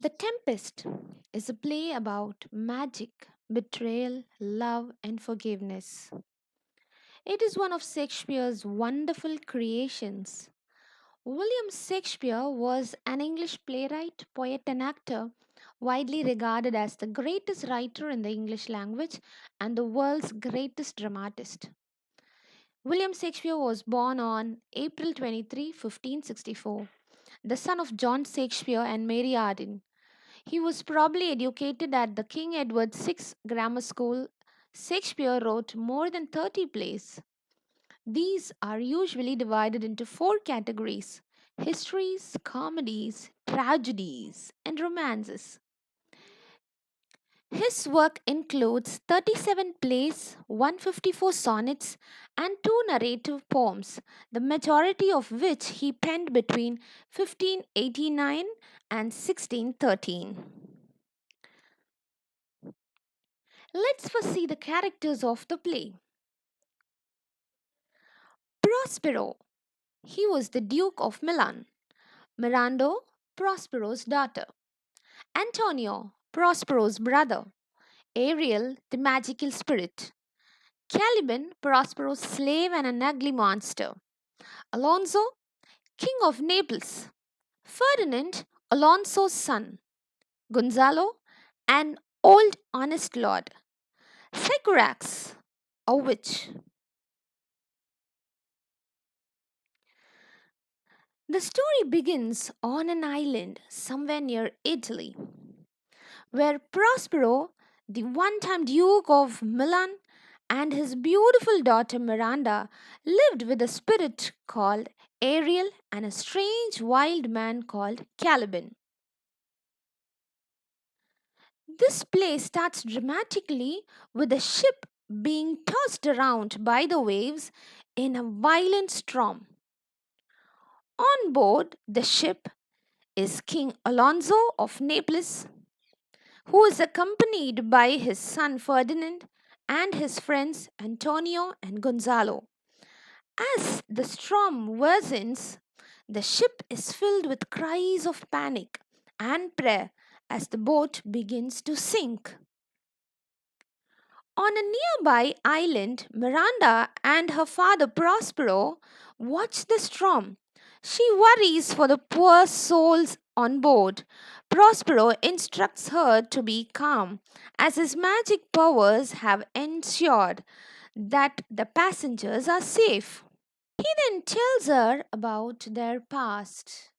The Tempest is a play about magic, betrayal, love, and forgiveness. It is one of Shakespeare's wonderful creations. William Shakespeare was an English playwright, poet, and actor, widely regarded as the greatest writer in the English language and the world's greatest dramatist. William Shakespeare was born on April 23, 1564, the son of John Shakespeare and Mary Arden. He was probably educated at the King Edward VI Grammar School. Shakespeare wrote more than 30 plays. These are usually divided into four categories: histories, comedies, tragedies, and romances. His work includes 37 plays, 154 sonnets, and two narrative poems, the majority of which he penned between 1589 and 1613. Let's first see the characters of the play. Prospero. He was the Duke of Milan. Miranda, Prospero's daughter. Antonio, Prospero's brother. Ariel, the magical spirit. Caliban, Prospero's slave and an ugly monster. Alonso, King of Naples. Ferdinand, Alonso's son. Gonzalo, an old honest lord. Sycorax, a witch. The story begins on an island somewhere near Italy, where Prospero, the one time Duke of Milan, and his beautiful daughter Miranda lived with a spirit called Ariel and a strange wild man called Caliban. This play starts dramatically with the ship being tossed around by the waves in a violent storm. On board the ship is King Alonso of Naples, who is accompanied by his son Ferdinand and his friends Antonio and Gonzalo. As the storm worsens, the ship is filled with cries of panic and prayer as the boat begins to sink. On a nearby island, Miranda and her father Prospero watch the storm. She worries for the poor souls on board. Prospero instructs her to be calm, as his magic powers have ensured that the passengers are safe. He then tells her about their past.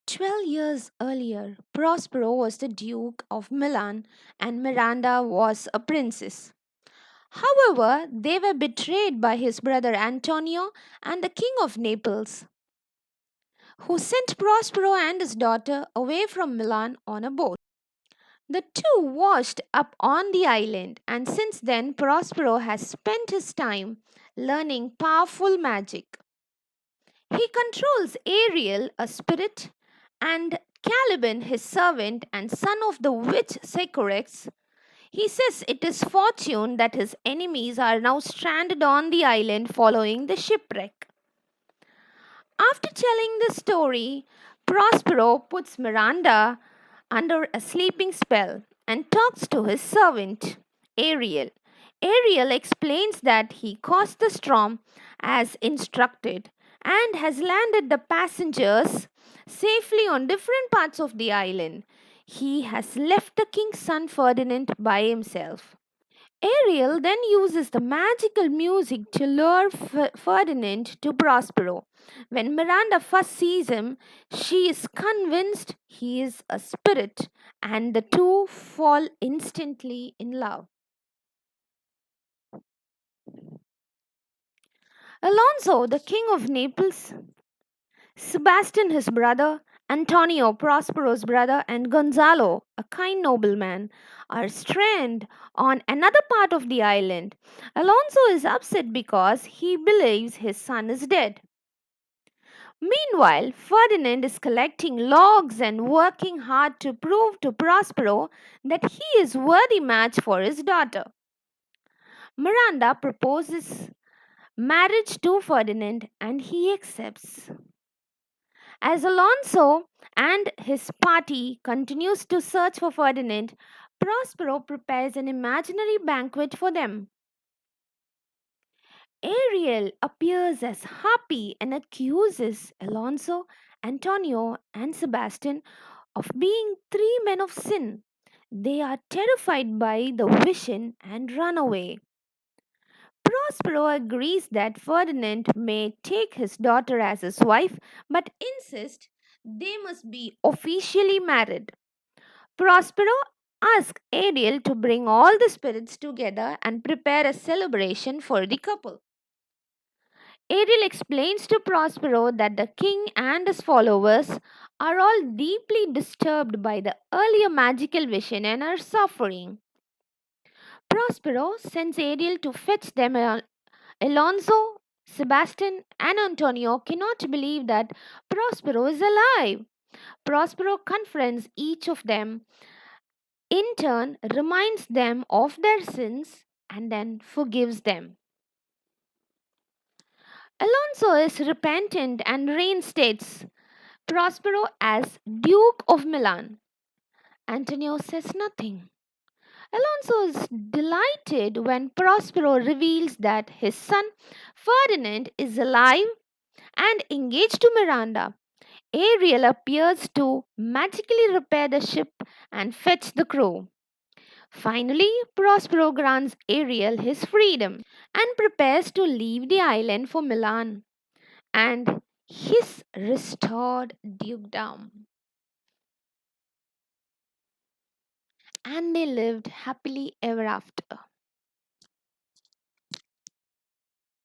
12 years earlier, Prospero was the Duke of Milan and Miranda was a princess. However, they were betrayed by his brother Antonio and the King of Naples, who sent Prospero and his daughter away from Milan on a boat. The two washed up on the island, and since then, Prospero has spent his time learning powerful magic. He controls Ariel, a spirit, and Caliban, his servant and son of the witch Sycorax. He says it is fortune that his enemies are now stranded on the island following the shipwreck. After telling the story, Prospero puts Miranda under a sleeping spell and talks to his servant, Ariel. Ariel explains that he caused the storm as instructed and has landed the passengers safely on different parts of the island. He has left the king's son Ferdinand by himself. Ariel then uses the magical music to lure Ferdinand to Prospero. When Miranda first sees him, she is convinced he is a spirit, and the two fall instantly in love. Alonso, the king of Naples, Sebastian, his brother, Antonio, Prospero's brother, and Gonzalo, a kind nobleman, are stranded on another part of the island. Alonso is upset because he believes his son is dead. Meanwhile, Ferdinand is collecting logs and working hard to prove to Prospero that he is worthy match for his daughter. Miranda proposes marriage to Ferdinand and he accepts. As Alonso and his party continues to search for Ferdinand, Prospero prepares an imaginary banquet for them. Ariel appears as happy and accuses Alonso, Antonio, and Sebastian of being three men of sin. They are terrified by the vision and run away. Prospero agrees that Ferdinand may take his daughter as his wife but insists they must be officially married. Prospero asks Ariel to bring all the spirits together and prepare a celebration for the couple. Ariel explains to Prospero that the king and his followers are all deeply disturbed by the earlier magical vision and are suffering. Prospero sends Ariel to fetch them. Alonso, Sebastian, and Antonio cannot believe that Prospero is alive. Prospero confronts each of them, in turn, reminds them of their sins, and then forgives them. Alonso is repentant and reinstates Prospero as Duke of Milan. Antonio says nothing. Alonso is delighted when Prospero reveals that his son Ferdinand is alive and engaged to Miranda. Ariel appears to magically repair the ship and fetch the crew. Finally, Prospero grants Ariel his freedom and prepares to leave the island for Milan and his restored dukedom. And they lived happily ever after.